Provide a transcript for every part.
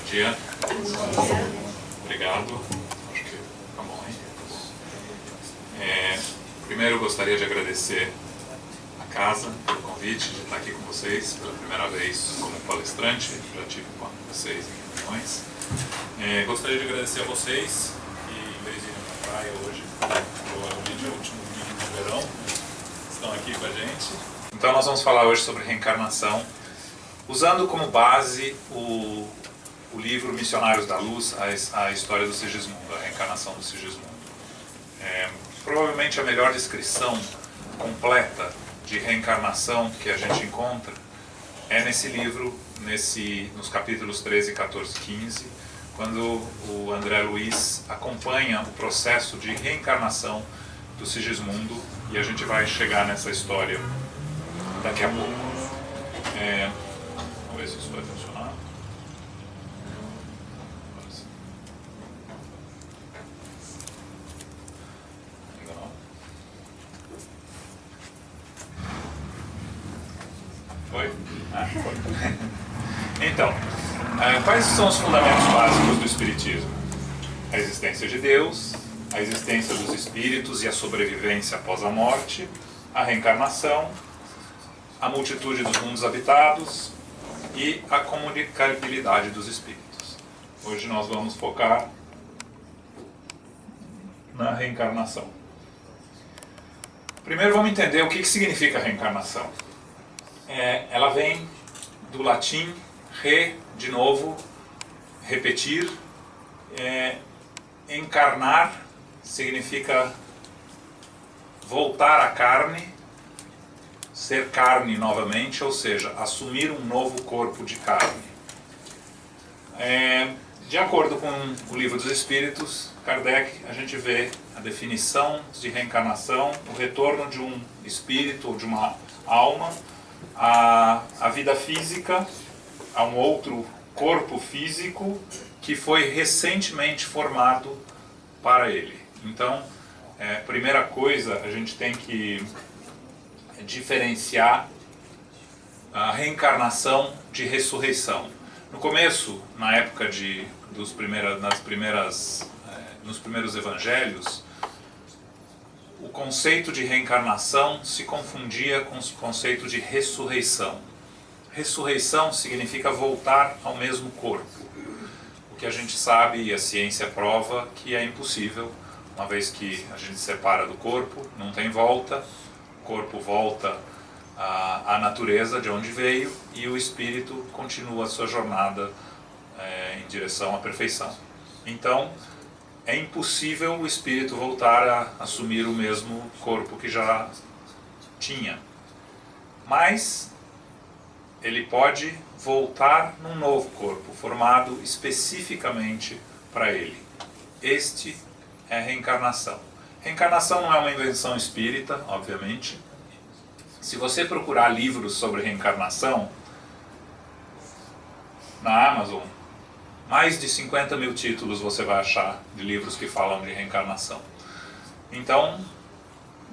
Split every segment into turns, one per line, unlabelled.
dia. Obrigado. Acho que tá bom, hein? Primeiro eu gostaria de agradecer a casa pelo convite de estar aqui com vocês pela primeira vez como palestrante. Já tive com vocês em reuniões. Gostaria de agradecer a vocês que, em vez de ir na praia hoje, provavelmente é o último domingo de verão, estão aqui com a gente. Então nós vamos falar hoje sobre reencarnação, usando como base o livro Missionários da Luz, a história do Sigismundo, a reencarnação do Sigismundo. Provavelmente a melhor descrição completa de reencarnação que a gente encontra é nesse livro, nos capítulos 13, 14 e 15, quando o André Luiz acompanha o processo de reencarnação do Sigismundo, e a gente vai chegar nessa história daqui a pouco. Vamos ver se isso vai funcionar. Ainda não. Foi? Foi. Então, quais são os fundamentos básicos do Espiritismo? A existência de Deus, a existência dos espíritos e a sobrevivência após a morte, a reencarnação, a multitude dos mundos habitados e a comunicabilidade dos espíritos. Hoje nós vamos focar na reencarnação. Primeiro vamos entender o que significa reencarnação. Ela vem do latim de novo, repetir. Encarnar significa voltar à carne, ser carne novamente, ou seja, assumir um novo corpo de carne. De acordo com o Livro dos Espíritos, Kardec, a gente vê a definição de reencarnação, o retorno de um espírito ou de uma alma à vida física, a um outro corpo físico que foi recentemente formado para ele. Então, primeira coisa, a gente tem que diferenciar a reencarnação de ressurreição. No começo, na época nos primeiros evangelhos, o conceito de reencarnação se confundia com o conceito de ressurreição. Ressurreição significa voltar ao mesmo corpo. O que a gente sabe e a ciência prova que é impossível, uma vez que a gente se separa do corpo, não tem volta, o corpo volta à natureza de onde veio e o espírito continua a sua jornada em direção à perfeição. Então, é impossível o espírito voltar a assumir o mesmo corpo que já tinha. Mas ele pode voltar num novo corpo, formado especificamente para ele. Este é a reencarnação. Reencarnação não é uma invenção espírita, obviamente. Se você procurar livros sobre reencarnação na Amazon, mais de 50 mil títulos você vai achar de livros que falam de reencarnação. Então,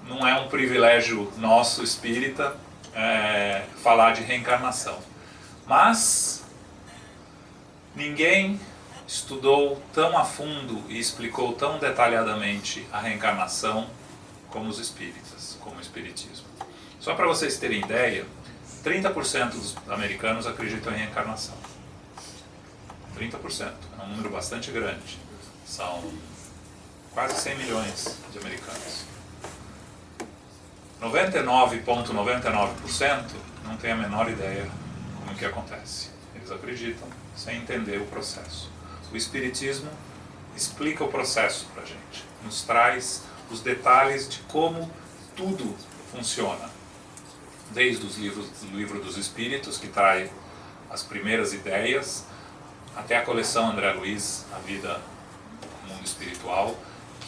não é um privilégio nosso espírita falar de reencarnação. Mas ninguém estudou tão a fundo e explicou tão detalhadamente a reencarnação como os espíritas, como o espiritismo. Só para vocês terem ideia, 30% dos americanos acreditam em reencarnação. 30%, é um número bastante grande. São quase 100 milhões de americanos. 99,99% não tem a menor ideia como que acontece. Eles acreditam sem entender o processo. O Espiritismo explica o processo para a gente, nos traz os detalhes de como tudo funciona. Desde os livros do Livro dos Espíritos, que traz as primeiras ideias, até a coleção André Luiz, A Vida no Mundo Espiritual,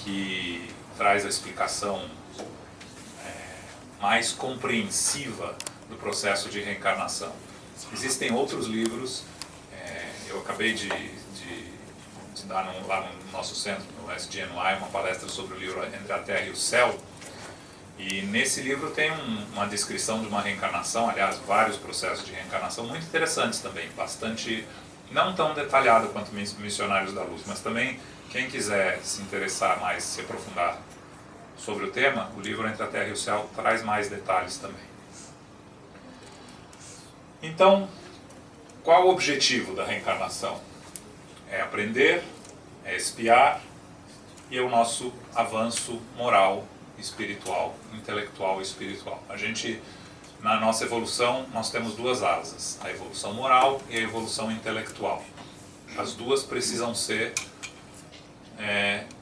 que traz a explicação mais compreensiva do processo de reencarnação. Existem outros livros, eu acabei de dar lá no nosso centro, no SGNY, uma palestra sobre o livro Entre a Terra e o Céu, e nesse livro tem uma descrição de uma reencarnação, aliás, vários processos de reencarnação muito interessantes também, bastante não tão detalhado quanto Missionários da Luz, mas também quem quiser se interessar mais, se aprofundar sobre o tema, o livro Entre a Terra e o Céu traz mais detalhes também. Então, qual o objetivo da reencarnação? É aprender, é expiar e é o nosso avanço moral, espiritual, intelectual e espiritual. A gente, na nossa evolução, nós temos duas asas, a evolução moral e a evolução intelectual. As duas precisam ser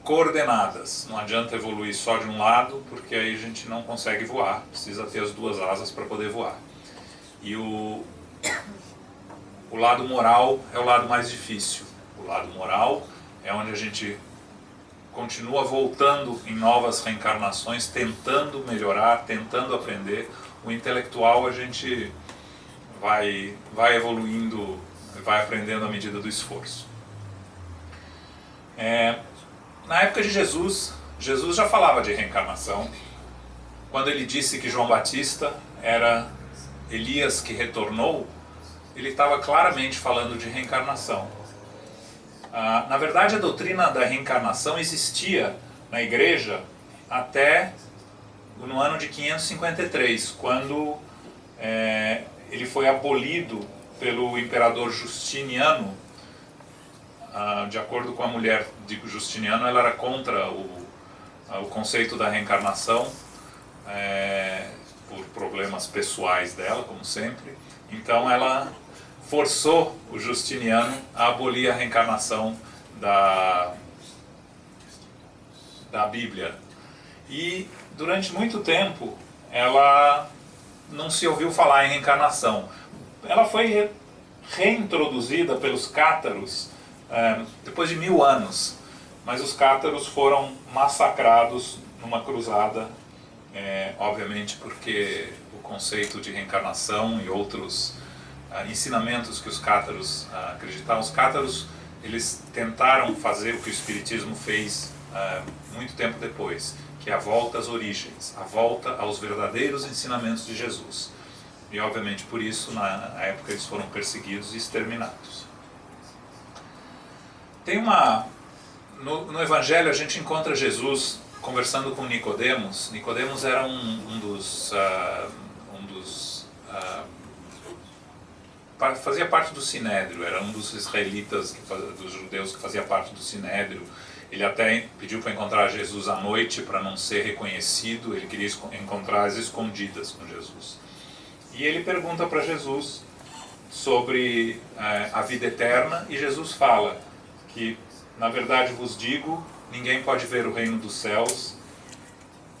coordenadas. Não adianta evoluir só de um lado, porque aí a gente não consegue voar. Precisa ter as duas asas para poder voar. E o lado moral é o lado mais difícil. O lado moral é onde a gente continua voltando em novas reencarnações, tentando melhorar, tentando aprender. O intelectual a gente vai evoluindo, vai aprendendo à medida do esforço. Na época de Jesus já falava de reencarnação. Quando ele disse que João Batista era Elias que retornou, ele estava claramente falando de reencarnação. Na verdade, a doutrina da reencarnação existia na igreja até no ano de 553, quando ele foi abolido pelo imperador Justiniano. De acordo com a mulher de Justiniano, ela era contra o conceito da reencarnação, por problemas pessoais dela, como sempre. Então ela forçou o Justiniano a abolir a reencarnação da Bíblia. E durante muito tempo ela não se ouviu falar em reencarnação. Ela foi reintroduzida pelos cátaros depois de 1000 anos, mas os cátaros foram massacrados numa cruzada, obviamente porque o conceito de reencarnação e outros ensinamentos que os cátaros acreditavam. Os cátaros, eles tentaram fazer o que o Espiritismo fez muito tempo depois, que é a volta às origens, a volta aos verdadeiros ensinamentos de Jesus. E obviamente por isso, na época, eles foram perseguidos e exterminados. Tem no Evangelho a gente encontra Jesus conversando com Nicodemos. Nicodemos era um dos fazia parte do Sinédrio, era um dos israelitas, dos judeus que fazia parte do Sinédrio. Ele até pediu para encontrar Jesus à noite para não ser reconhecido, ele queria encontrar as escondidas com Jesus. E ele pergunta para Jesus sobre a vida eterna, e Jesus fala que, na verdade vos digo, ninguém pode ver o reino dos céus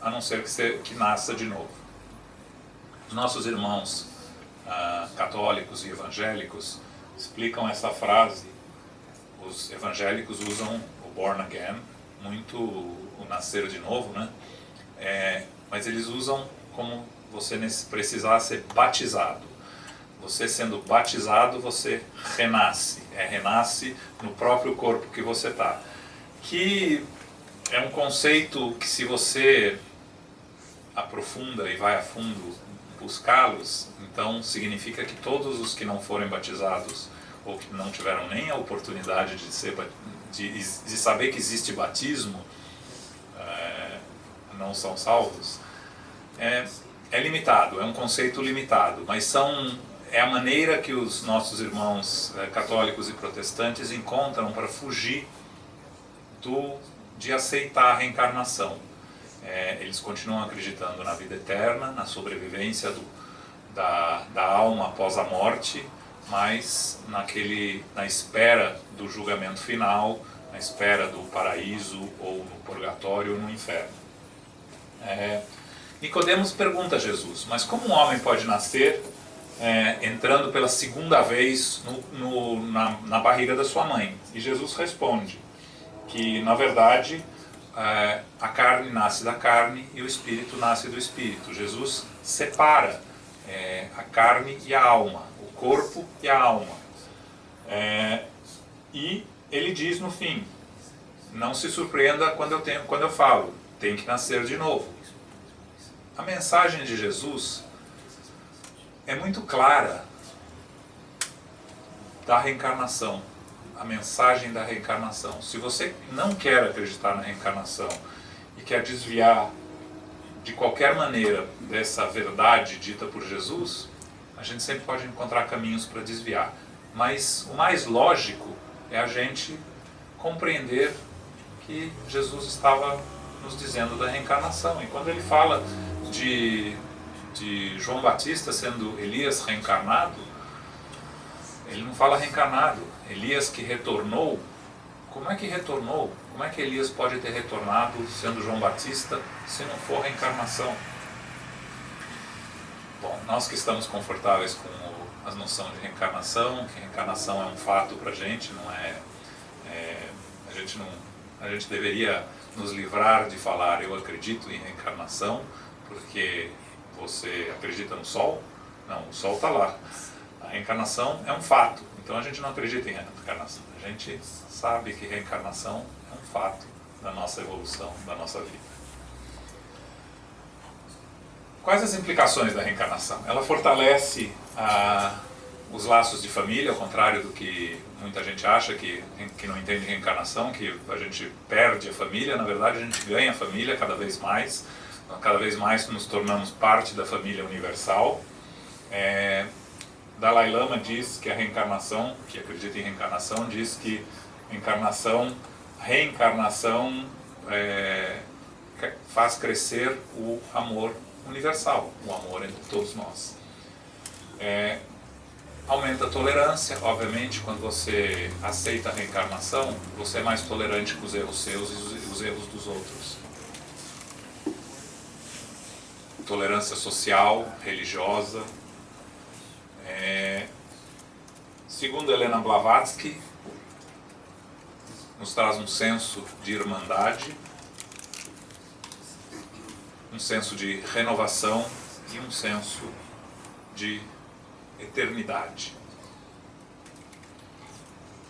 a não ser que nasça de novo. Os nossos irmãos católicos e evangélicos explicam essa frase. Os evangélicos usam o born again, muito o nascer de novo, né? Mas eles usam como você precisar ser batizado. Você sendo batizado, você renasce. Renasce no próprio corpo que você está. Que é um conceito que, se você aprofunda e vai a fundo buscá-los, então significa que todos os que não forem batizados ou que não tiveram nem a oportunidade de saber que existe batismo, não são salvos. É limitado, é um conceito limitado, mas é a maneira que os nossos irmãos católicos e protestantes encontram para fugir de aceitar a reencarnação. Eles continuam acreditando na vida eterna, na sobrevivência da alma após a morte, mas na espera do julgamento final, na espera do paraíso, ou no purgatório, ou no inferno. Nicodemos pergunta a Jesus: mas como um homem pode nascer entrando pela segunda vez na barriga da sua mãe? E Jesus responde que, na verdade, a carne nasce da carne e o espírito nasce do espírito. Jesus separa a carne e a alma, o corpo e a alma. E ele diz no fim: não se surpreenda quando eu falo, tem que nascer de novo. A mensagem de Jesus é muito clara. da reencarnação, a mensagem da reencarnação. Se você não quer acreditar na reencarnação e quer desviar de qualquer maneira dessa verdade dita por Jesus, a gente sempre pode encontrar caminhos para desviar. Mas o mais lógico é a gente compreender que Jesus estava nos dizendo da reencarnação. E quando ele fala de João Batista sendo Elias reencarnado, ele não fala reencarnado. Elias que retornou. Como é que retornou? Como é que Elias pode ter retornado sendo João Batista se não for reencarnação? Bom, nós que estamos confortáveis com a noção de reencarnação, que reencarnação é um fato para a gente, não é, a gente deveria nos livrar de falar eu acredito em reencarnação, porque você acredita no sol? Não, o sol está lá. A reencarnação é um fato, então a gente não acredita em reencarnação. A gente sabe que reencarnação é um fato da nossa evolução, da nossa vida. Quais as implicações da reencarnação? Ela fortalece os laços de família, ao contrário do que muita gente acha, que não entende reencarnação, que a gente perde a família. Na verdade, a gente ganha a família cada vez mais nos tornamos parte da família universal. Dalai Lama diz que a reencarnação, que acredita em reencarnação, diz que reencarnação faz crescer o amor universal, o amor entre todos nós. Aumenta a tolerância, obviamente, quando você aceita a reencarnação, você é mais tolerante com os erros seus e os erros dos outros. Tolerância social, religiosa. Segundo Helena Blavatsky, nos traz um senso de irmandade, um senso de renovação e um senso de eternidade.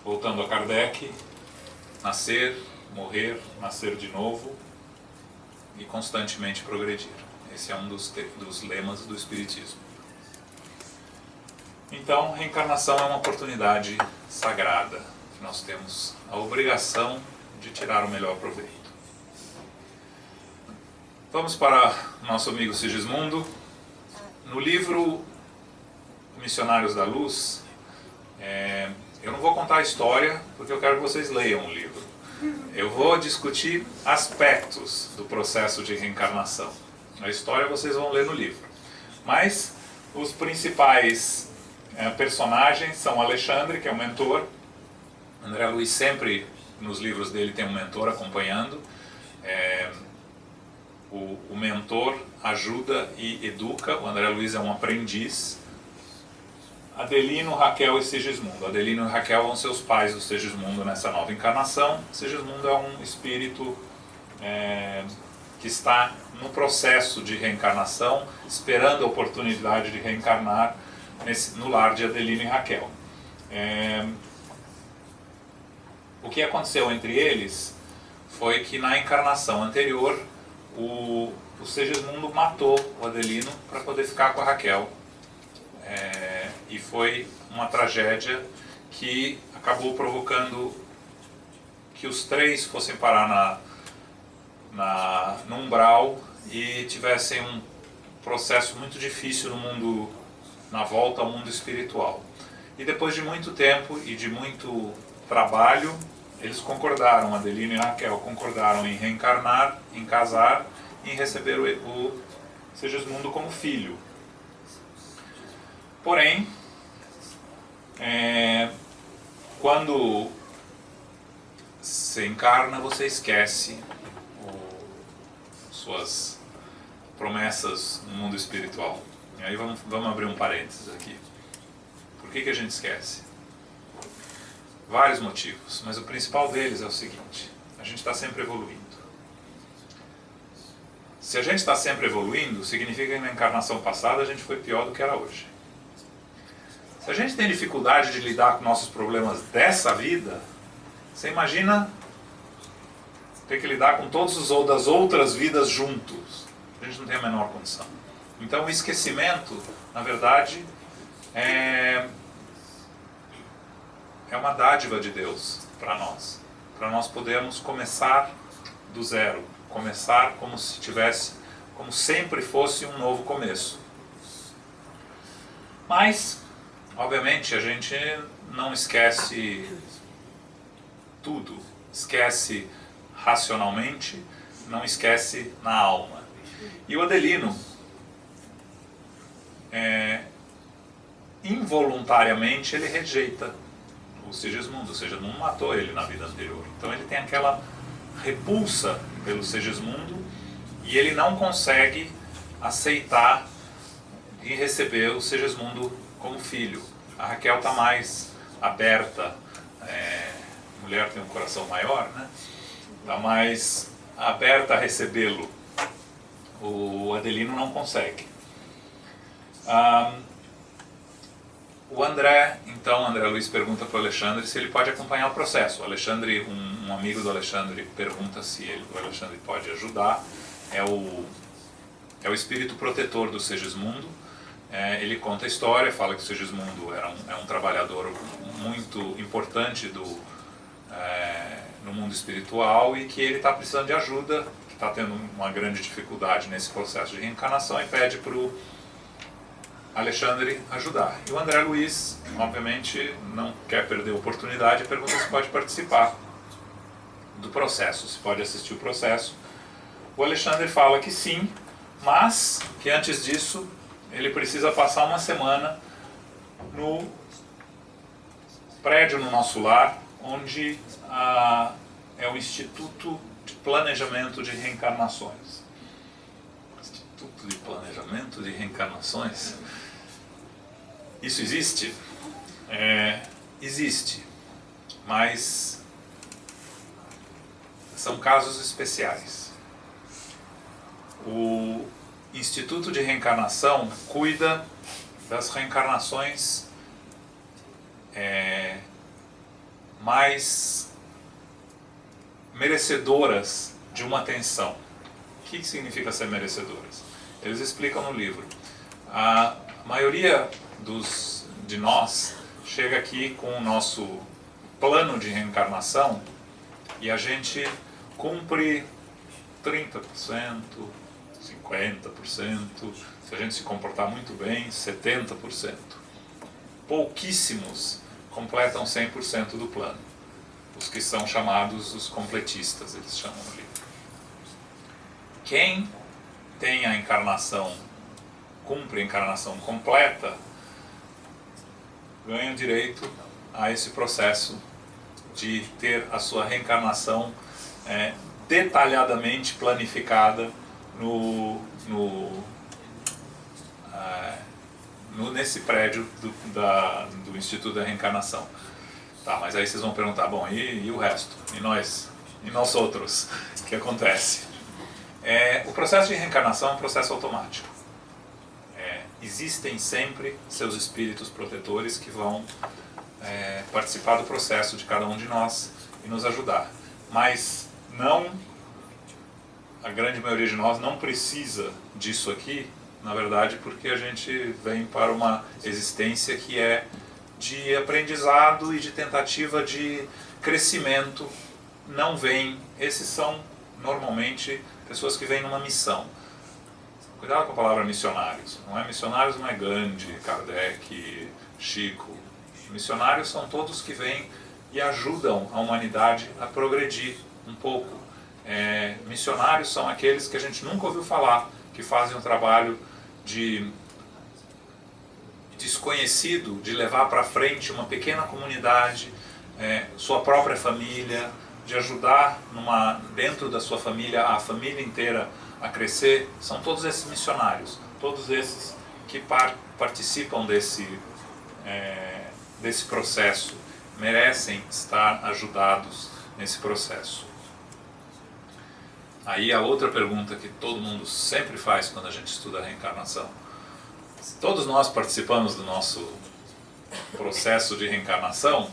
Voltando a Kardec, nascer, morrer, nascer de novo e constantemente progredir. Esse é um dos lemas do Espiritismo. Então, reencarnação é uma oportunidade sagrada, que nós temos a obrigação de tirar o melhor proveito. Vamos para o nosso amigo Sigismundo. No livro Missionários da Luz, eu não vou contar a história, porque eu quero que vocês leiam o livro. Eu vou discutir aspectos do processo de reencarnação. A história vocês vão ler no livro. Mas os principais personagens são Alexandre, que é o mentor. André Luiz sempre, nos livros dele, tem um mentor acompanhando. O mentor ajuda e educa. O André Luiz é um aprendiz. Adelino, Raquel e Sigismundo. Adelino e Raquel vão ser os pais do Sigismundo nessa nova encarnação. Sigismundo é um espírito que está no processo de reencarnação, esperando a oportunidade de reencarnar no lar de Adelino e Raquel. O que aconteceu entre eles foi que na encarnação anterior o Sigismundo matou o Adelino para poder ficar com a Raquel. E foi uma tragédia que acabou provocando que os três fossem parar no umbral e tivessem um processo muito difícil no mundo, na volta ao mundo espiritual. E depois de muito tempo e de muito trabalho, eles concordaram, Adelino e Raquel concordaram em reencarnar, em casar e em receber o Sigismundo como filho. Porém, quando se encarna, você esquece suas promessas no mundo espiritual. E aí vamos abrir um parênteses aqui. Por que a gente esquece? Vários motivos, mas o principal deles é o seguinte: a gente está sempre evoluindo. Se a gente está sempre evoluindo, significa que na encarnação passada a gente foi pior do que era hoje. Se a gente tem dificuldade de lidar com nossos problemas dessa vida, você imagina ter que lidar com todos os das outras vidas juntos. A gente não tem a menor condição. Então o esquecimento, na verdade, é uma dádiva de Deus para nós podermos começar do zero, começar como se tivesse, como sempre fosse um novo começo. Mas, obviamente, a gente não esquece tudo, esquece racionalmente, não esquece na alma. E o Adelino, involuntariamente, ele rejeita o Sigismundo. O Sigismundo matou ele na vida anterior. Então ele tem aquela repulsa pelo Sigismundo e ele não consegue aceitar e receber o Sigismundo como filho. A Raquel está mais aberta, mulher tem um coração maior, né? Está mais aberta a recebê-lo. O Adelino não consegue. O André Luiz pergunta para o Alexandre se ele pode acompanhar o processo. O Alexandre, um amigo do Alexandre pergunta se o Alexandre pode ajudar. É o espírito protetor do Sigismundo. Ele conta a história, fala que o Sigismundo é um trabalhador muito importante no mundo espiritual e que ele está precisando de ajuda, que está tendo uma grande dificuldade nesse processo de reencarnação e pede para o Alexandre ajudar. E o André Luiz, obviamente, não quer perder a oportunidade e pergunta se pode participar do processo, se pode assistir o processo. O Alexandre fala que sim, mas que antes disso ele precisa passar uma semana no prédio no nosso lar, onde é o Instituto de Planejamento de Reencarnações. Instituto de Planejamento de Reencarnações? Isso existe? Existe, mas são casos especiais. O Instituto de Reencarnação cuida das reencarnações mais merecedoras de uma atenção. O que significa ser merecedoras? Eles explicam no livro. A maioria de nós chega aqui com o nosso plano de reencarnação e a gente cumpre 30%, 50%, se a gente se comportar muito bem, 70%. Pouquíssimos completam 100% do plano. Os que são chamados os completistas, eles chamam no livro. Quem tem a encarnação, cumpre a encarnação completa, ganha direito a esse processo de ter a sua reencarnação detalhadamente planificada nesse prédio do Instituto da Reencarnação. Tá, mas aí vocês vão perguntar, bom, e o resto? E nós? E nós outros? O que acontece? O processo de reencarnação é um processo automático. Existem sempre seus espíritos protetores que vão participar do processo de cada um de nós e nos ajudar. Mas a grande maioria de nós não precisa disso aqui, na verdade, porque a gente vem para uma existência que é de aprendizado e de tentativa de crescimento. Esses são normalmente pessoas que vêm numa missão. Cuidado com a palavra missionários. Missionários não é Gandhi, Kardec, Chico. Missionários são todos que vêm e ajudam a humanidade a progredir um pouco. Missionários são aqueles que a gente nunca ouviu falar, que fazem um trabalho de desconhecido, de levar para frente uma pequena comunidade, sua própria família, de ajudar dentro da sua família, a família inteira a crescer. São todos esses missionários, todos esses que participam desse processo, merecem estar ajudados nesse processo. Aí a outra pergunta que todo mundo sempre faz quando a gente estuda a reencarnação: todos nós participamos do nosso processo de reencarnação?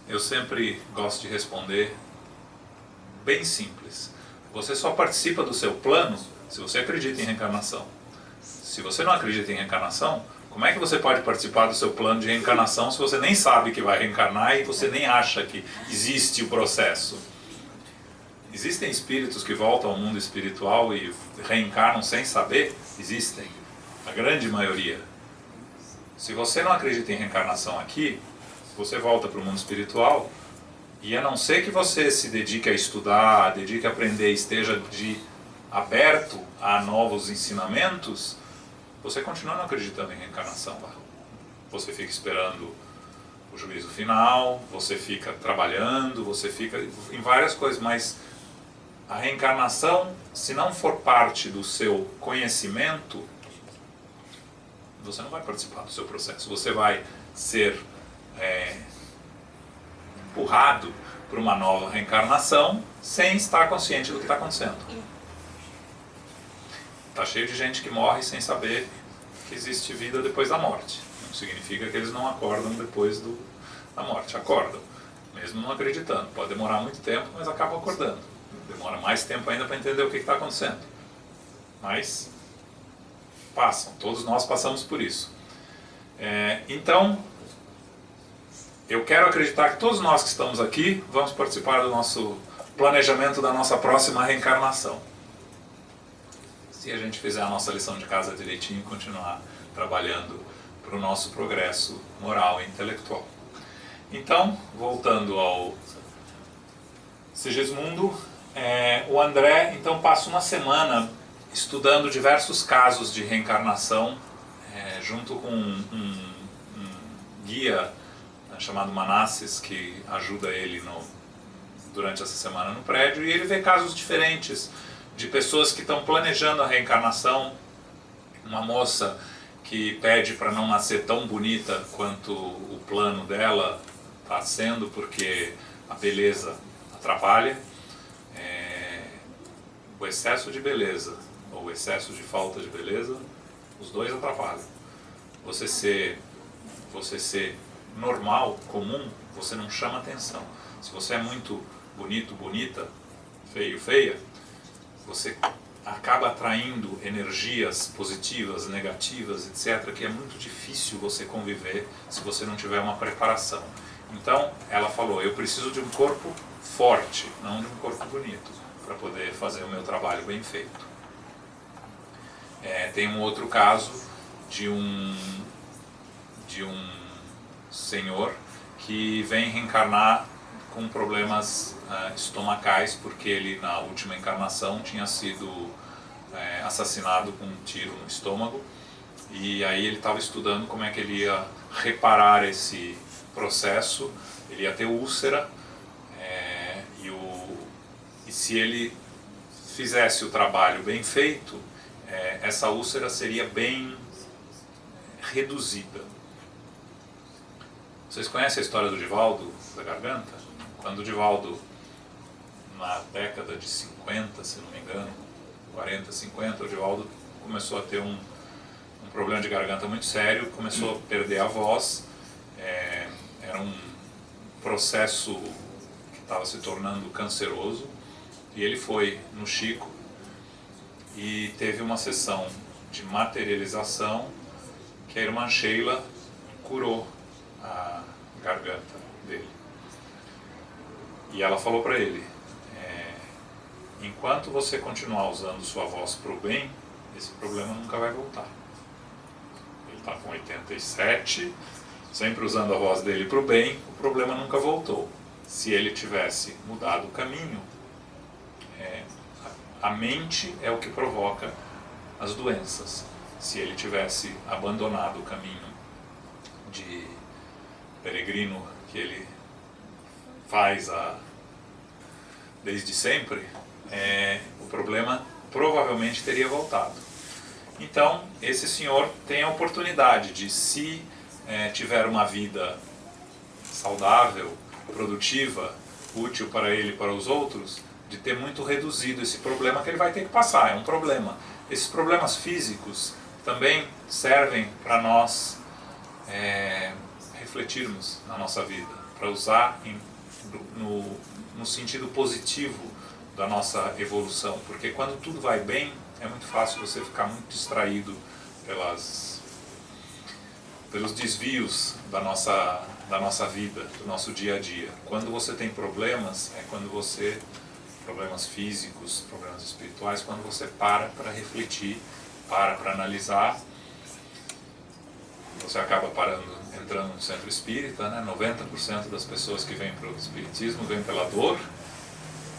Eu sempre gosto de responder bem simples. Você só participa do seu plano se você acredita em reencarnação. Se você não acredita em reencarnação, Como é que você pode participar do seu plano de reencarnação se você nem sabe que vai reencarnar e você nem acha que existe o processo? Existem espíritos que voltam ao mundo espiritual e reencarnam sem saber? Existem. A grande maioria. Se você não acredita em reencarnação aqui, você volta para o mundo espiritual e a não ser que você se dedique a estudar, dedique a aprender, esteja aberto a novos ensinamentos, você continua não acreditando em reencarnação lá. Você fica esperando o juízo final, você fica trabalhando, você fica em várias coisas, mas a reencarnação, se não for parte do seu conhecimento, você não vai participar do seu processo. Você vai ser empurrado para uma nova reencarnação sem estar consciente do que está acontecendo. Está cheio de gente que morre sem saber que existe vida depois da morte. Não significa que eles não acordam depois da morte. Acordam, mesmo não acreditando. Pode demorar muito tempo, mas acabam acordando. Demora mais tempo ainda para entender o que está acontecendo. Mas passam, todos nós passamos por isso. Então, eu quero acreditar que todos nós que estamos aqui vamos participar do nosso planejamento da nossa próxima reencarnação. Se a gente fizer a nossa lição de casa direitinho e continuar trabalhando para o nosso progresso moral e intelectual. Então, voltando ao Sigismundo, o André então passa uma semana estudando diversos casos de reencarnação, junto com um guia chamado Manasses, que ajuda ele durante essa semana no prédio, e ele vê casos diferentes de pessoas que estão planejando a reencarnação. Uma moça que pede para não nascer tão bonita quanto o plano dela está sendo, porque a beleza atrapalha. O excesso de beleza ou o excesso de falta de beleza, os dois atrapalham. Você ser normal, comum, você não chama atenção. Se você é muito bonito, bonita, feio, feia, você acaba atraindo energias positivas, negativas, etc., que é muito difícil você conviver se você não tiver uma preparação. Então, ela falou, eu preciso de um corpo forte, não de um corpo bonito, para poder fazer o meu trabalho bem feito. Tem um outro caso de um senhor que vem reencarnar com problemas estomacais, porque ele na última encarnação tinha sido assassinado com um tiro no estômago, e aí ele estava estudando como é que ele ia reparar esse processo. Ele ia ter úlcera, e se ele fizesse o trabalho bem feito, essa úlcera seria bem reduzida. Vocês conhecem a história do Divaldo da garganta? Quando o Divaldo, na década de 50, se não me engano, 40, 50, o Divaldo começou a ter um problema de garganta muito sério, começou a perder a voz, era um processo que estava se tornando canceroso, e ele foi no Chico e teve uma sessão de materialização que a irmã Sheila curou a garganta dele. E ela falou para ele, enquanto você continuar usando sua voz para o bem, esse problema nunca vai voltar. Ele está com 87, sempre usando a voz dele para o bem, o problema nunca voltou. Se ele tivesse mudado o caminho, a mente é o que provoca as doenças. Se ele tivesse abandonado o caminho de peregrino que ele faz desde sempre, o problema provavelmente teria voltado. Então, esse senhor tem a oportunidade de, se tiver uma vida saudável, produtiva, útil para ele e para os outros, de ter muito reduzido esse problema que ele vai ter que passar. É um problema. Esses problemas físicos também servem para nós refletirmos na nossa vida, para usar no sentido positivo da nossa evolução, porque quando tudo vai bem, é muito fácil você ficar muito distraído pelos desvios da nossa vida, do nosso dia a dia. Quando você tem problemas, problemas físicos, problemas espirituais, quando você para refletir, para analisar, você acaba entrando no centro espírita, né? 90% das pessoas que vêm para o espiritismo vêm pela dor,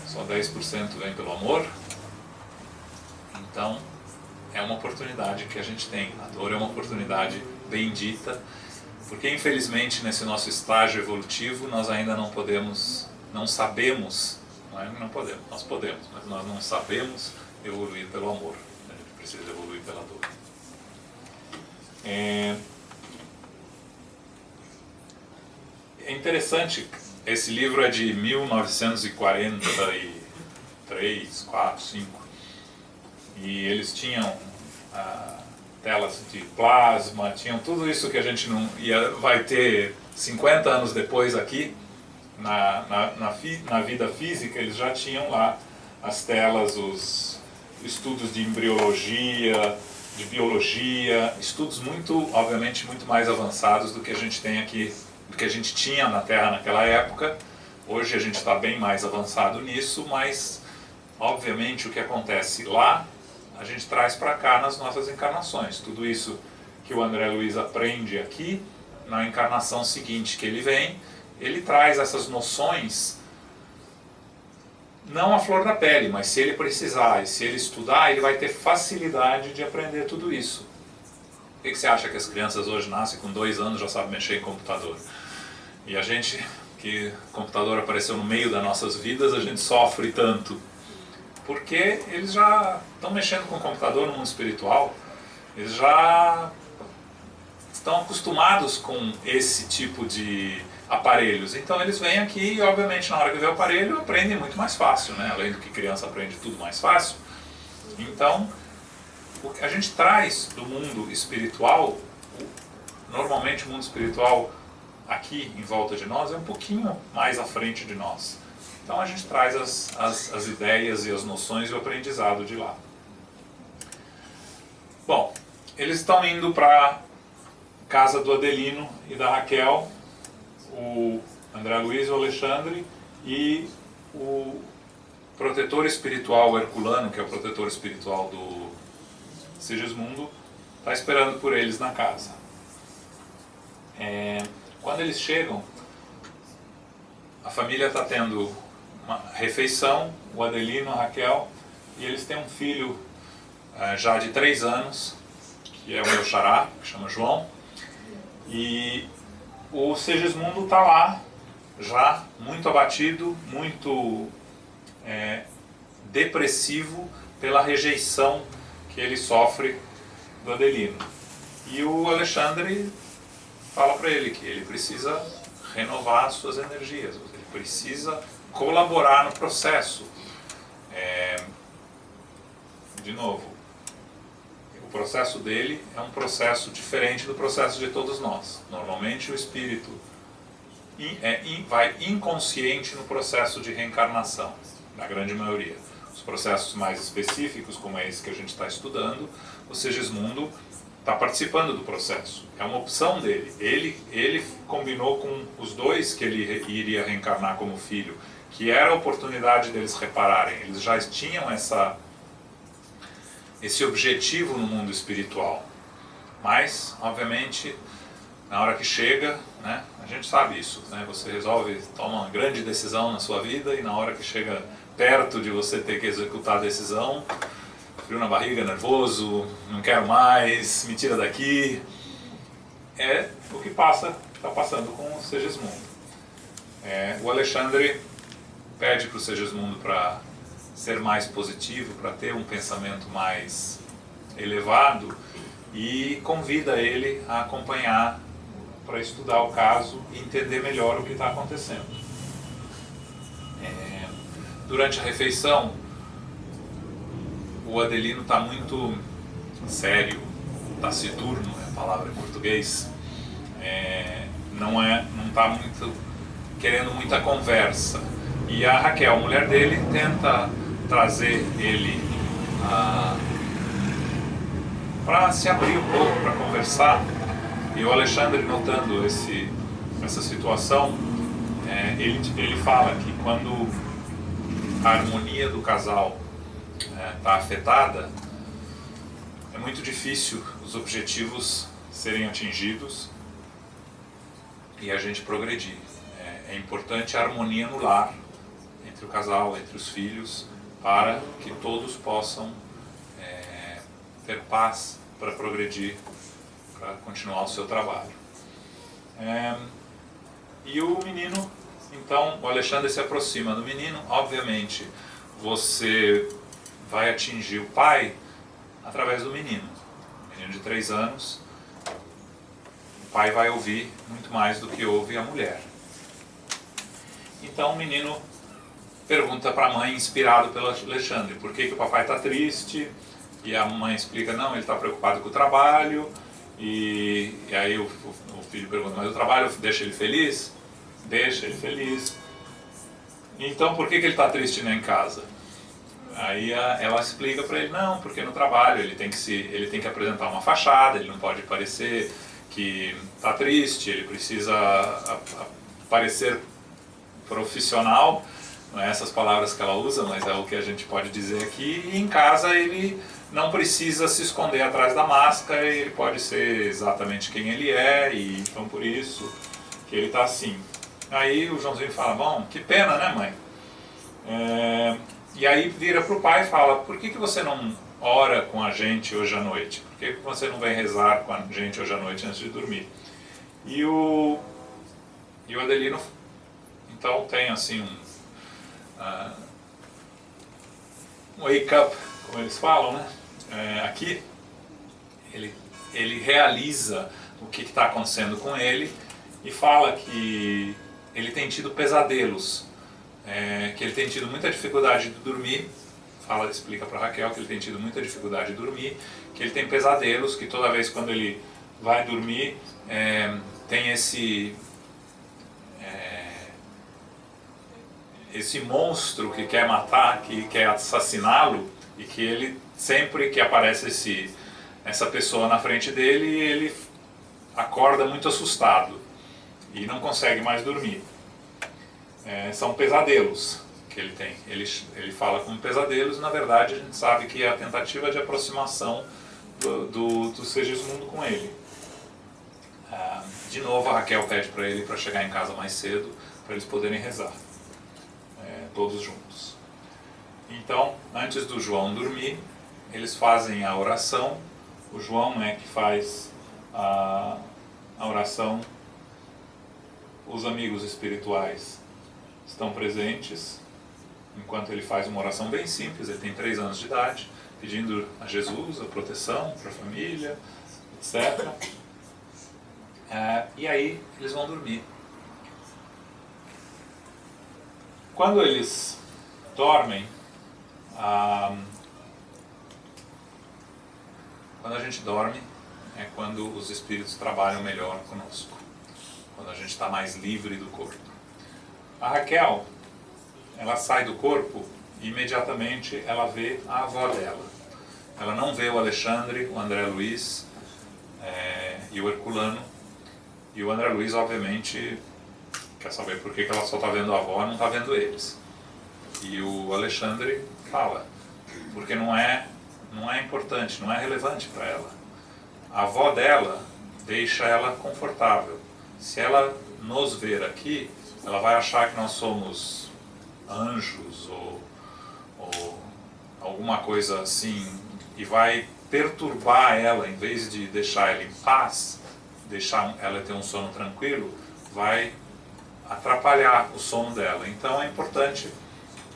só 10% vêm pelo amor. Então, é uma oportunidade que a gente tem. A dor é uma oportunidade bendita, porque infelizmente nesse nosso estágio evolutivo nós ainda nós podemos, nós podemos, mas nós não sabemos evoluir pelo amor. A gente precisa evoluir pela dor. É interessante, esse livro é de 1943, 4, 5, e eles tinham telas de plasma, tinham tudo isso que a gente não vai ter 50 anos depois aqui, na vida física. Eles já tinham lá as telas, os estudos de embriologia, de biologia, estudos obviamente muito mais avançados do que a gente tem aqui, do que a gente tinha na Terra naquela época. Hoje a gente está bem mais avançado nisso, mas obviamente o que acontece lá a gente traz para cá nas nossas encarnações. Tudo isso que o André Luiz aprende aqui, na encarnação seguinte que ele vem, ele traz essas noções, não à flor da pele, mas se ele precisar e se ele estudar, ele vai ter facilidade de aprender tudo isso. Por que você acha que as crianças hoje nascem com 2 anos já sabem mexer em computador? E a gente, que o computador apareceu no meio das nossas vidas, a gente sofre tanto. Porque eles já estão mexendo com o computador no mundo espiritual, eles já estão acostumados com esse tipo de aparelhos. Então eles vêm aqui e, obviamente, na hora que vê o aparelho, aprendem muito mais fácil, né? Além do que criança aprende tudo mais fácil. Então, o que a gente traz do mundo espiritual, normalmente o mundo espiritual aqui em volta de nós é um pouquinho mais à frente de nós. Então a gente traz as ideias e as noções e o aprendizado de lá. Bom, eles estão indo para a casa do Adelino e da Raquel, o André Luiz, o Alexandre e o protetor espiritual Herculano, que é o protetor espiritual do Sigismundo, está esperando por eles na casa. Quando eles chegam, a família está tendo uma refeição, o Adelino, a Raquel, e eles têm um filho já de 3 anos, que é o meu xará, que chama João, e o Sigismundo está lá, já muito abatido, muito depressivo pela rejeição que ele sofre do Adelino. E o Alexandre fala para ele que ele precisa renovar as suas energias, ele precisa colaborar no processo. De novo, o processo dele é um processo diferente do processo de todos nós. Normalmente o espírito vai inconsciente no processo de reencarnação, na grande maioria. Os processos mais específicos, como é esse que a gente está estudando, o Sigismundo está participando do processo. É uma opção dele. Ele combinou com os dois que ele iria reencarnar como filho, que era a oportunidade deles repararem. Eles já tinham esse objetivo no mundo espiritual. Mas, obviamente, na hora que chega, né, a gente sabe isso, né, você toma uma grande decisão na sua vida e na hora que chega perto de você ter que executar a decisão, frio na barriga, nervoso, não quero mais, me tira daqui. É o que está passando com o Sigismundo. O Alexandre pede para o Sigismundo para ser mais positivo, para ter um pensamento mais elevado, e convida ele a acompanhar para estudar o caso e entender melhor o que está acontecendo. Durante a refeição, o Adelino está muito sério, taciturno é a palavra em português, não está muito querendo muita conversa. E a Raquel, a mulher dele, tenta trazer ele para se abrir um pouco, para conversar. E o Alexandre, notando essa situação, ele fala que quando a harmonia do casal está afetada, é muito difícil os objetivos serem atingidos e a gente progredir. É importante a harmonia no lar, entre o casal, entre os filhos, para que todos possam ter paz para progredir, para continuar o seu trabalho. E o menino, então, o Alexandre se aproxima do menino. Obviamente, você vai atingir o pai através do menino. Menino de 3 anos, o pai vai ouvir muito mais do que ouve a mulher. Então o menino pergunta para a mãe, inspirado pelo Alexandre, por que o papai está triste? E a mãe explica, não, ele está preocupado com o trabalho. E aí o filho pergunta, mas o trabalho deixa ele feliz? Deixa ele feliz. Então por que ele está triste em casa? Aí ela explica para ele, não, porque no trabalho ele tem que apresentar uma fachada, ele não pode parecer que está triste, ele precisa parecer profissional, não é essas palavras que ela usa, mas é o que a gente pode dizer aqui. E em casa ele não precisa se esconder atrás da máscara, ele pode ser exatamente quem ele é, e então por isso que ele está assim. Aí o Joãozinho fala, bom, que pena, né, mãe? E aí vira para o pai e fala, por que você não ora com a gente hoje à noite? Por que você não vem rezar com a gente hoje à noite antes de dormir? E o Adelino, então, tem assim um wake up, como eles falam, né? Aqui, ele realiza o que está acontecendo com ele e fala que ele tem tido pesadelos, que ele tem tido muita dificuldade de dormir. Explica para Raquel que ele tem tido muita dificuldade de dormir, que ele tem pesadelos, que toda vez quando ele vai dormir tem esse monstro que quer matar, que quer assassiná-lo, e que ele, sempre que aparece essa pessoa na frente dele, ele acorda muito assustado e não consegue mais dormir. São pesadelos que ele tem. Ele fala como pesadelos, na verdade a gente sabe que é a tentativa de aproximação do Segismundo com ele. De novo a Raquel pede para ele para chegar em casa mais cedo, para eles poderem rezar, todos juntos. Então, antes do João dormir, eles fazem a oração. O João que faz a oração. Os amigos espirituais estão presentes, enquanto ele faz uma oração bem simples. Ele tem 3 anos de idade, pedindo a Jesus a proteção para a família, etc. E aí eles vão dormir. Quando eles dormem, quando a gente dorme é quando os espíritos trabalham melhor conosco, quando a gente está mais livre do corpo. A Raquel, ela sai do corpo e imediatamente ela vê a avó dela. Ela não vê o Alexandre, o André Luiz e o Herculano. E o André Luiz, obviamente, quer saber por que ela só está vendo a avó e não está vendo eles. E o Alexandre fala, porque não é importante, não é relevante para ela. A avó dela deixa ela confortável. Se ela nos ver aqui, ela vai achar que nós somos anjos ou alguma coisa assim, e vai perturbar ela, em vez de deixar ela em paz, deixar ela ter um sono tranquilo, vai atrapalhar o sono dela. Então é importante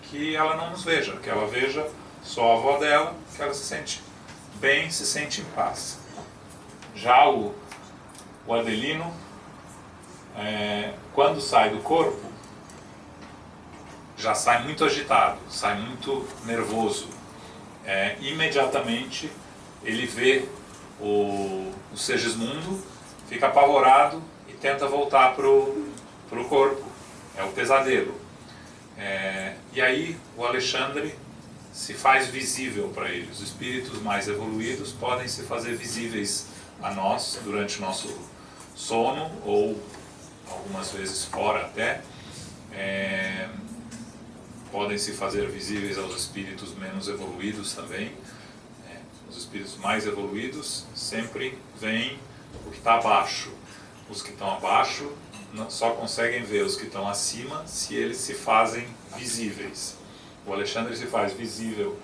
que ela não nos veja, que ela veja só a avó dela, que ela se sente bem, se sente em paz. Já o Adelino, quando sai do corpo, já sai muito agitado, sai muito nervoso. Imediatamente ele vê o Segismundo, fica apavorado e tenta voltar para o corpo. É o pesadelo. E aí o Alexandre se faz visível para ele. Os espíritos mais evoluídos podem se fazer visíveis a nós durante o nosso sono ou algumas vezes fora até, podem se fazer visíveis aos espíritos menos evoluídos também. Os espíritos mais evoluídos sempre veem o que está abaixo. Os que estão abaixo só conseguem ver os que estão acima se eles se fazem visíveis. O Alexandre se faz visível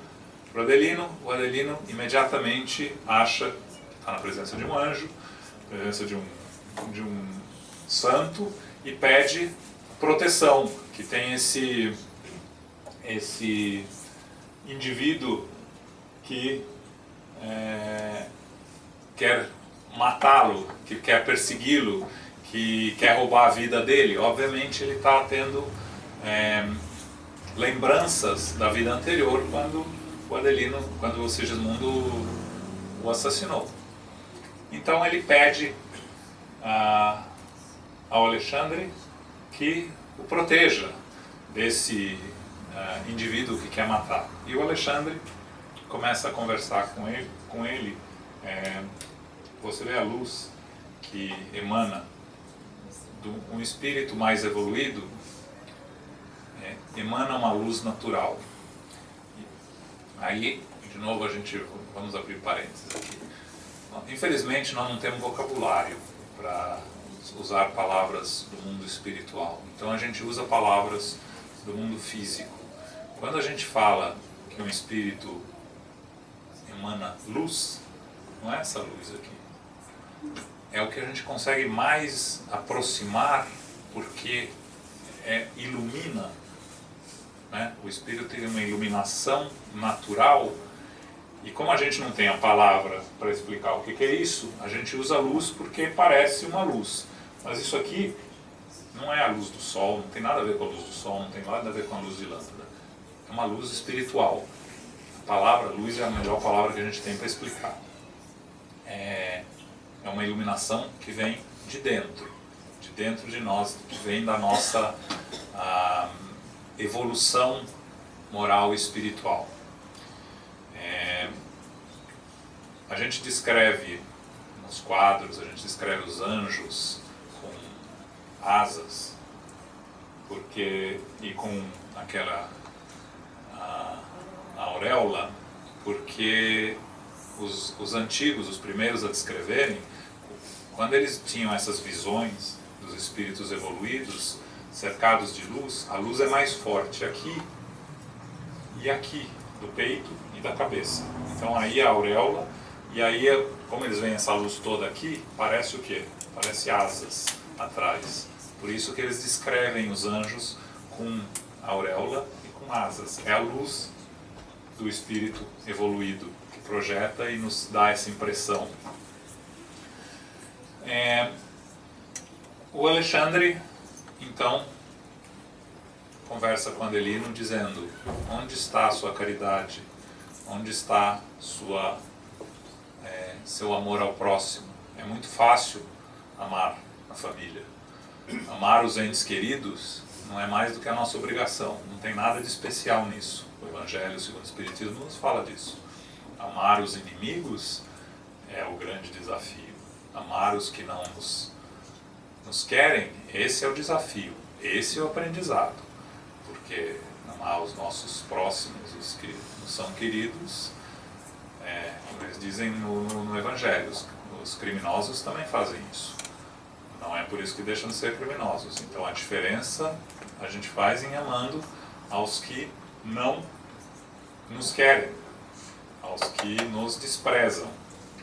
para o Adelino imediatamente acha que está na presença de um anjo, na presença de um santo, e pede proteção, que tem esse indivíduo que quer matá-lo, que quer persegui-lo, que quer roubar a vida dele. Obviamente ele está tendo lembranças da vida anterior quando o Sigismundo o assassinou. Então ele pede ao Alexandre que o proteja desse indivíduo que quer matar. E o Alexandre começa a conversar com ele. Você vê a luz que emana um espírito mais evoluído, emana uma luz natural. Aí, de novo, vamos abrir parênteses aqui. Infelizmente, nós não temos vocabulário para usar palavras do mundo espiritual. Então, a gente usa palavras do mundo físico. Quando a gente fala que um espírito emana luz, não é essa luz aqui. É o que a gente consegue mais aproximar, porque ilumina, né? O espírito tem uma iluminação natural, e como a gente não tem a palavra para explicar o que é isso, a gente usa luz porque parece uma luz. Mas isso aqui não é a luz do sol, não tem nada a ver com a luz do sol, não tem nada a ver com a luz de lâmpada. É uma luz espiritual. A palavra luz é a melhor palavra que a gente tem para explicar. É uma iluminação que vem de dentro de nós, que vem da nossa evolução moral e espiritual. A gente descreve nos quadros, a gente descreve os anjos com asas, e com aquela auréola, porque os antigos, os primeiros a descreverem, quando eles tinham essas visões dos espíritos evoluídos, cercados de luz, a luz é mais forte aqui e aqui, do peito e da cabeça. Então aí a auréola, e aí, como eles veem essa luz toda aqui, parece o quê? Parece asas atrás. Por isso que eles descrevem os anjos com auréola e com asas. É a luz do espírito evoluído que projeta e nos dá essa impressão. O Alexandre, então, conversa com Adelino dizendo: onde está a sua caridade? Onde está seu amor ao próximo? É muito fácil amar a família. Amar os entes queridos não é mais do que a nossa obrigação. Não tem nada de especial nisso. O Evangelho segundo o Espiritismo nos fala disso. Amar os inimigos é o grande desafio. Amar os que não nos querem, esse é o desafio. Esse é o aprendizado. Porque amar os nossos próximos, os que nos são queridos, como eles dizem no Evangelho, os criminosos também fazem isso. Não é por isso que deixam de ser criminosos. Então a diferença a gente faz em amando aos que não nos querem, aos que nos desprezam.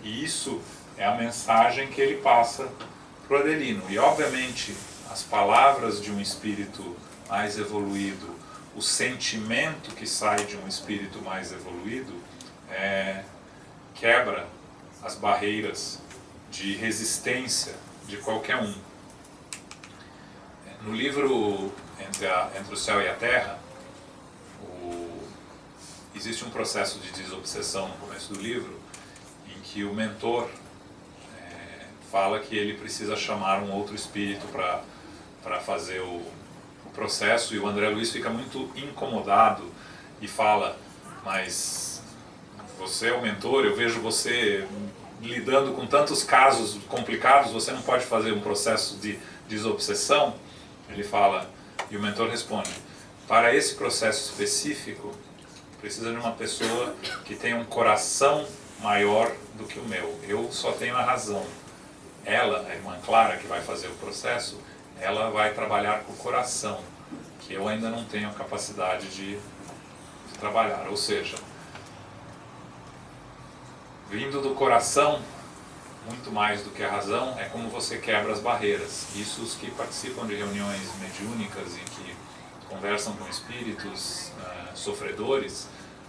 E isso é a mensagem que ele passa para o Adelino. E obviamente as palavras de um espírito mais evoluído, o sentimento que sai de um espírito mais evoluído, quebra as barreiras de resistência de qualquer um. No livro Entre o Céu e a Terra, existe um processo de desobsessão no começo do livro, em que o mentor fala que ele precisa chamar um outro espírito para fazer o processo, e o André Luiz fica muito incomodado e fala: mas você é o mentor, eu vejo você lidando com tantos casos complicados, você não pode fazer um processo de desobsessão? Ele fala, e o mentor responde, para esse processo específico, precisa de uma pessoa que tenha um coração maior do que o meu. Eu só tenho a razão. Ela, a irmã Clara, que vai fazer o processo, ela vai trabalhar com o coração, que eu ainda não tenho a capacidade de trabalhar. Ou seja, vindo do coração, muito mais do que a razão, é como você quebra as barreiras. Isso os que participam de reuniões mediúnicas e que conversam com espíritos sofredores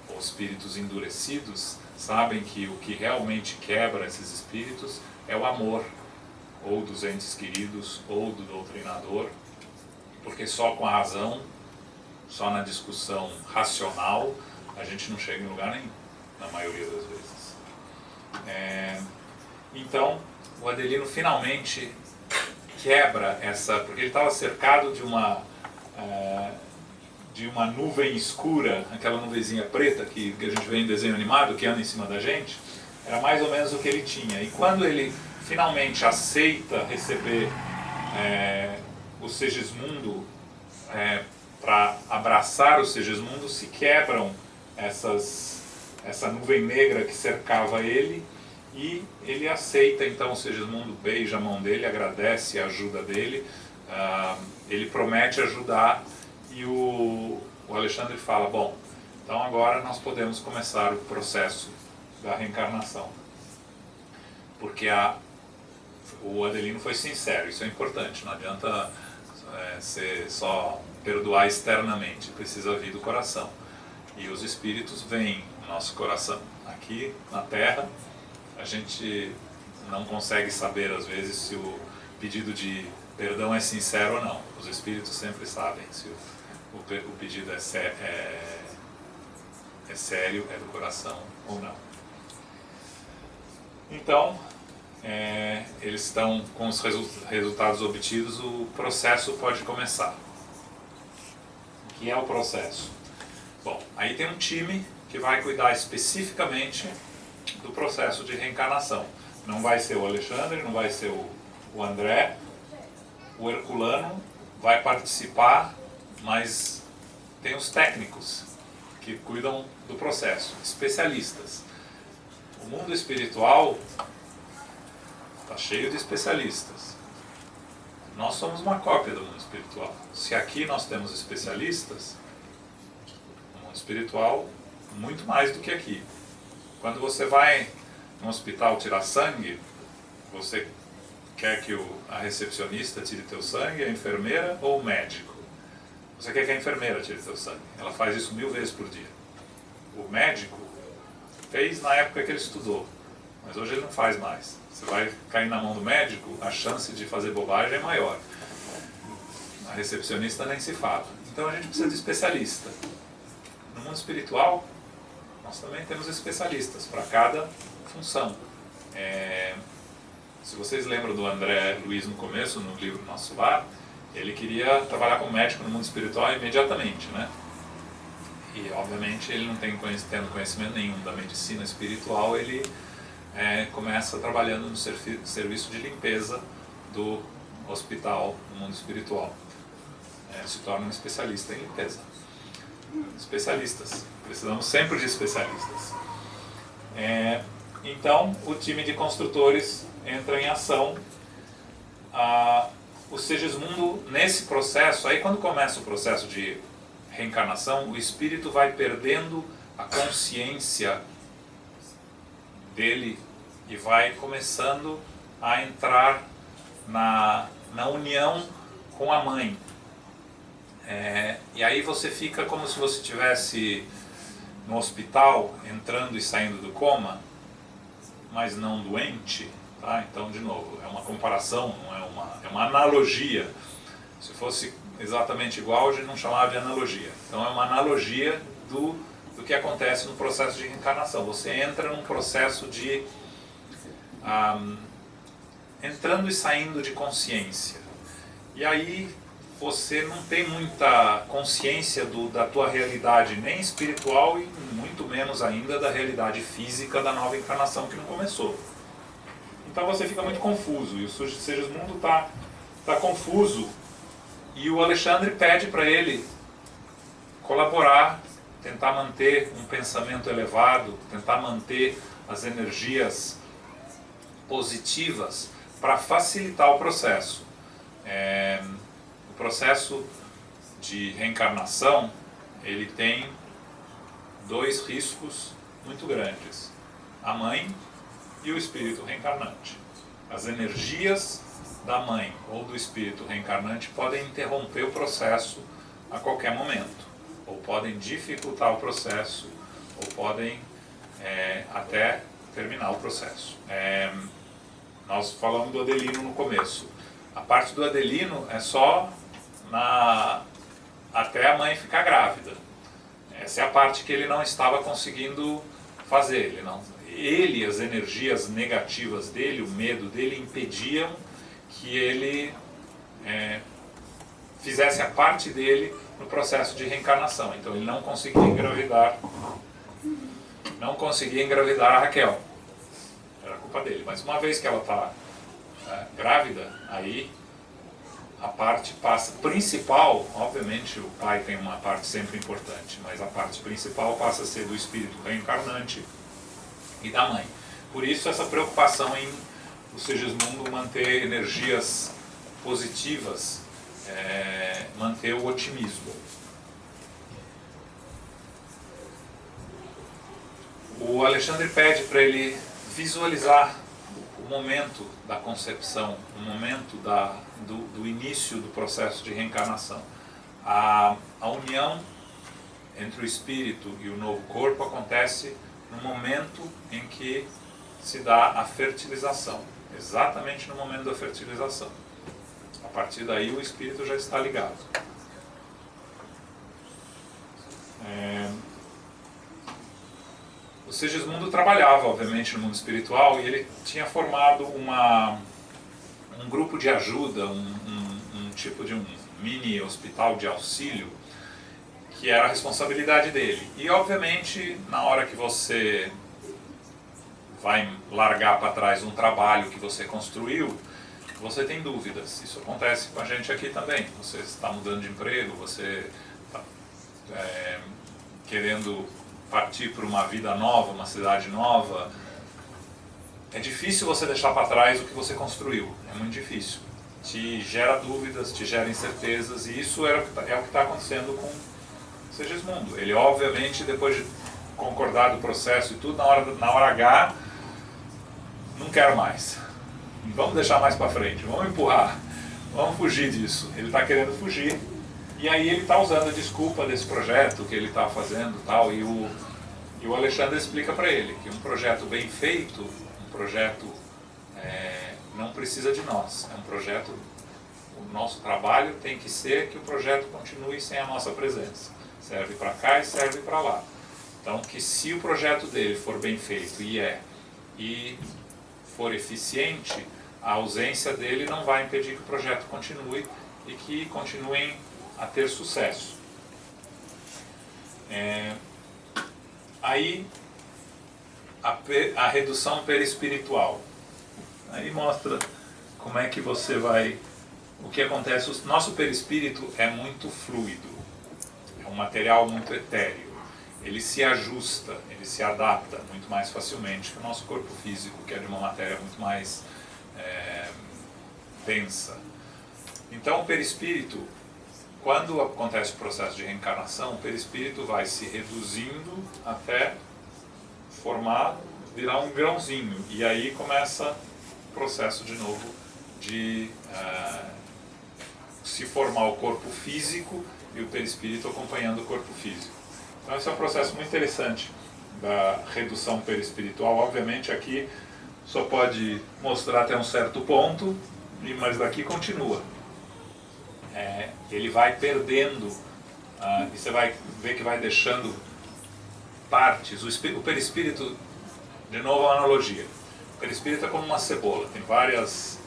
ou espíritos endurecidos, sabem que o que realmente quebra esses espíritos é o amor, ou dos entes queridos, ou do doutrinador, porque só com a razão, só na discussão racional, a gente não chega em lugar nenhum, na maioria das vezes. Então, o Adelino finalmente quebra essa, porque ele estava cercado de uma nuvem escura, aquela nuvenzinha preta que a gente vê em desenho animado, que anda em cima da gente, era mais ou menos o que ele tinha. E quando ele finalmente aceita receber o Segismundo, para abraçar o Segismundo, se quebram essa nuvem negra que cercava ele, e ele aceita então o Segismundo, beija a mão dele, agradece a ajuda dele, ele promete ajudar, e o Alexandre fala, bom, então agora nós podemos começar o processo da reencarnação, porque o Adelino foi sincero, isso é importante, não adianta ser só perdoar externamente, precisa vir do coração, e os espíritos vêm no nosso coração. Aqui na Terra a gente não consegue saber às vezes se o pedido de perdão é sincero ou não. Os espíritos sempre sabem se o pedido é sério, é do coração ou não. Então, eles estão com os resultados obtidos, o processo pode começar. O que é o processo? Bom, aí tem um time que vai cuidar especificamente do processo de reencarnação. Não vai ser o Alexandre, não vai ser o André, o Herculano vai participar, mas tem os técnicos que cuidam do processo, especialistas. O mundo espiritual está cheio de especialistas. Nós somos uma cópia do mundo espiritual. Se aqui nós temos especialistas, o mundo espiritual, muito mais do que aqui. Quando você vai no hospital tirar sangue, você quer que a recepcionista tire teu sangue, a enfermeira ou o médico? Você quer que a enfermeira tire teu sangue. Ela faz isso 1000 vezes por dia. O médico fez na época que ele estudou, mas hoje ele não faz mais. Você vai cair na mão do médico, a chance de fazer bobagem é maior. A recepcionista nem se fala. Então a gente precisa de especialista. No mundo espiritual, nós também temos especialistas para cada função. Se vocês lembram do André Luiz no começo, no livro Nosso Lar, ele queria trabalhar como médico no mundo espiritual imediatamente, né? E obviamente ele não tendo conhecimento nenhum da medicina espiritual, ele começa trabalhando no serviço de limpeza do hospital no mundo espiritual. Se torna um especialista em limpeza. Especialistas. Precisamos sempre de especialistas. Então, o time de construtores entra em ação. O Segismundo, nesse processo, aí quando começa o processo de reencarnação, o espírito vai perdendo a consciência dele e vai começando a entrar na união com a mãe. E aí você fica como se você estivesse no hospital, entrando e saindo do coma, mas não doente, tá? Então, de novo, é uma comparação, não é uma analogia. Se fosse exatamente igual, a gente não chamava de analogia. Então, é uma analogia do que acontece no processo de reencarnação. Você entra num processo de entrando e saindo de consciência. E aí você não tem muita consciência da tua realidade, nem espiritual e muito menos ainda da realidade física da nova encarnação que não começou. Então você fica muito confuso, e o Segismundo está confuso, e o Alexandre pede para ele colaborar, tentar manter um pensamento elevado, tentar manter as energias positivas para facilitar o processo. O processo de reencarnação, ele tem dois riscos muito grandes: a mãe e o espírito reencarnante. As energias da mãe ou do espírito reencarnante podem interromper o processo a qualquer momento, ou podem dificultar o processo, ou podem até terminar o processo. Nós falamos do Adelino no começo. A parte do Adelino é só até a mãe ficar grávida. Essa é a parte que ele não estava conseguindo fazer. As energias negativas dele, o medo dele, impediam que ele fizesse a parte dele no processo de reencarnação. Então ele não conseguia engravidar a Raquel. Era culpa dele. Mas uma vez que ela está grávida, aí a parte passa principal, obviamente o pai tem uma parte sempre importante, mas a parte principal passa a ser do espírito reencarnante e da mãe. Por isso essa preocupação em o Segismundo manter energias positivas, manter o otimismo. O Alexandre pede para ele visualizar o momento da concepção, o momento do início do processo de reencarnação. A união entre o espírito e o novo corpo acontece no momento em que se dá a fertilização, exatamente no momento da fertilização. A partir daí o espírito já está ligado. O Segismundo trabalhava, obviamente, no mundo espiritual, e ele tinha formado um grupo de ajuda, um tipo de um mini hospital de auxílio, que era a responsabilidade dele. E, obviamente, na hora que você vai largar para trás um trabalho que você construiu, você tem dúvidas. Isso acontece com a gente aqui também. Você está mudando de emprego, você está querendo partir para uma vida nova, uma cidade nova. É difícil você deixar para trás o que você construiu, é muito difícil. Te gera dúvidas, te gera incertezas, e isso é o que está acontecendo com o Segismundo. Ele, obviamente, depois de concordar do processo e tudo, na hora H, não quero mais. Vamos deixar mais para frente, vamos empurrar, vamos fugir disso. Ele está querendo fugir. E aí ele está usando a desculpa desse projeto que ele está fazendo tal, e o Alexandre explica para ele que um projeto bem feito, um projeto não precisa de nós, é um projeto, o nosso trabalho tem que ser que o projeto continue sem a nossa presença, serve para cá e serve para lá. Então que se o projeto dele for bem feito e for eficiente, a ausência dele não vai impedir que o projeto continue e que continuem a ter sucesso. Aí a redução perispiritual. Aí mostra como é que você vai... O que acontece? O nosso perispírito é muito fluido, é um material muito etéreo. Ele se ajusta, ele se adapta muito mais facilmente que o nosso corpo físico, que é de uma matéria muito mais densa. Então o perispírito, quando acontece o processo de reencarnação, o perispírito vai se reduzindo até virar um grãozinho, e aí começa o processo de novo de se formar o corpo físico e o perispírito acompanhando o corpo físico. Então esse é um processo muito interessante da redução perispiritual. Obviamente aqui só pode mostrar até um certo ponto, mas daqui continua. Ele vai perdendo, e você vai ver que vai deixando partes. O perispírito, de novo a analogia, o perispírito é como uma cebola, tem várias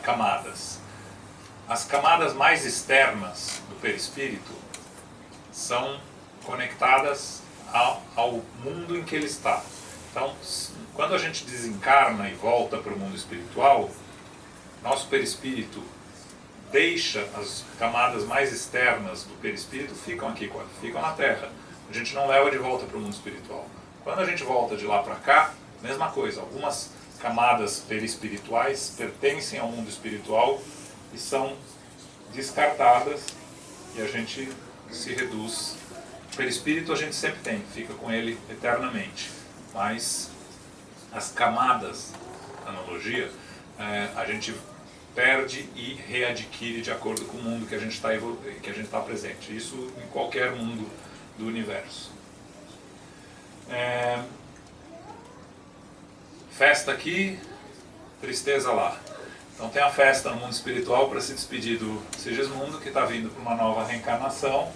camadas. As camadas mais externas do perispírito são conectadas ao mundo em que ele está. Então, quando a gente desencarna e volta para o mundo espiritual, nosso perispírito deixa as camadas mais externas do perispírito, ficam aqui, ficam na Terra. A gente não leva de volta para o mundo espiritual. Quando a gente volta de lá para cá, mesma coisa. Algumas camadas perispirituais pertencem ao mundo espiritual e são descartadas e a gente se reduz. O perispírito a gente sempre tem, fica com ele eternamente. Mas as camadas, analogia, a gente perde e readquire de acordo com o mundo que a gente está presente. Isso em qualquer mundo do universo. Festa aqui, tristeza lá. Então tem a festa no mundo espiritual para se despedir do Sigismundo, que está vindo para uma nova reencarnação.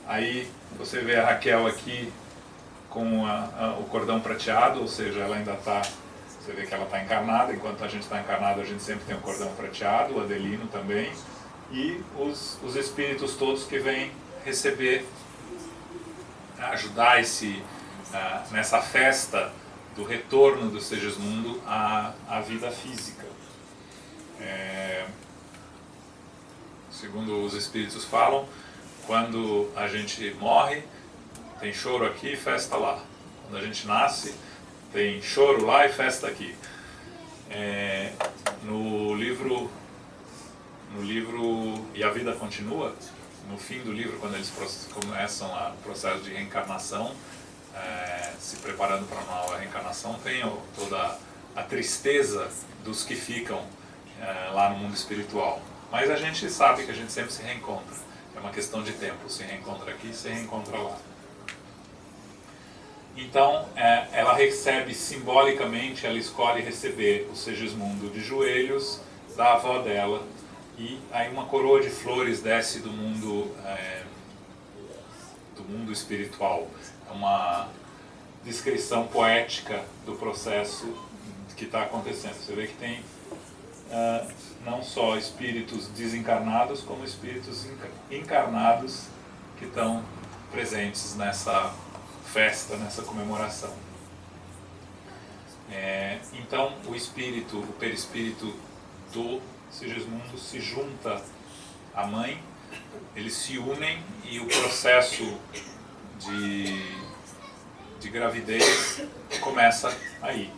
Aí você vê a Raquel aqui com o cordão prateado, ou seja, ela ainda está... Você vê que ela está encarnada, enquanto a gente está encarnado a gente sempre tem o cordão prateado, o Adelino também, e os espíritos todos que vêm receber, ajudar nessa festa do retorno do Sigismundo à vida física. Segundo os espíritos falam, quando a gente morre, tem choro aqui e festa lá. Quando a gente nasce, tem choro lá e festa aqui. No livro E a Vida Continua, no fim do livro, quando eles começam o processo de reencarnação, se preparando para uma nova reencarnação, tem toda a tristeza dos que ficam lá no mundo espiritual. Mas a gente sabe que a gente sempre se reencontra. É uma questão de tempo. Se reencontra aqui, se reencontra lá. Então, ela recebe simbolicamente, ela escolhe receber o Sigismundo de joelhos da avó dela, e aí uma coroa de flores desce do mundo espiritual. É uma descrição poética do processo que está acontecendo. Você vê que tem não só espíritos desencarnados, como espíritos encarnados que estão presentes nessa festa, nessa comemoração. Então o perispírito do Sigismundo se junta à mãe, eles se unem e o processo de gravidez começa aí.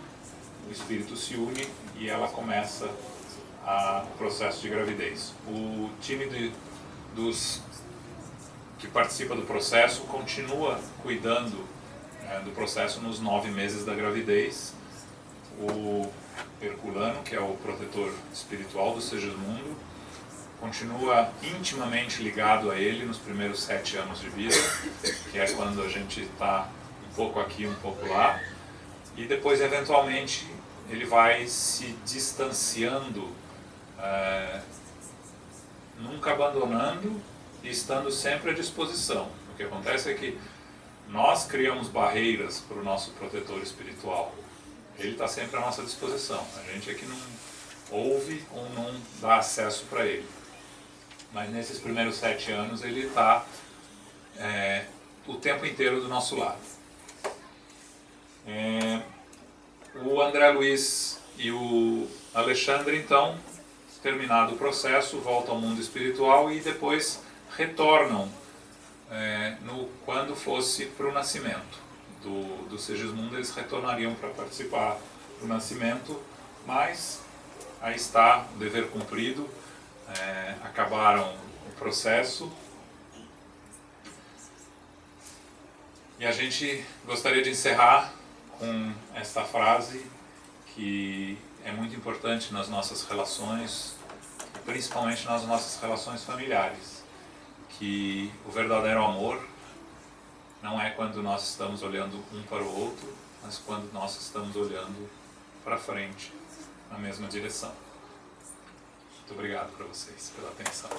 O espírito se une e ela começa o processo de gravidez. O time dos que participa do processo continua cuidando do processo nos 9 meses da gravidez. O Herculano, que é o protetor espiritual do Sigismundo, continua intimamente ligado a ele nos primeiros 7 anos de vida, que é quando a gente está um pouco aqui, um pouco lá, e depois eventualmente ele vai se distanciando, nunca abandonando e estando sempre à disposição. O que acontece é que nós criamos barreiras para o nosso protetor espiritual. Ele está sempre à nossa disposição. A gente é que não ouve ou não dá acesso para ele. Mas nesses primeiros 7 anos ele está o tempo inteiro do nosso lado. O André Luiz e o Alexandre, então, terminado o processo, voltam ao mundo espiritual e depois retornam quando fosse para o nascimento do Sigismundo. Eles retornariam para participar do nascimento, mas aí está o dever cumprido, acabaram o processo. E a gente gostaria de encerrar com esta frase que é muito importante nas nossas relações, principalmente nas nossas relações familiares, que o verdadeiro amor não é quando nós estamos olhando um para o outro, mas quando nós estamos olhando para frente, na mesma direção. Muito obrigado para vocês, pela atenção.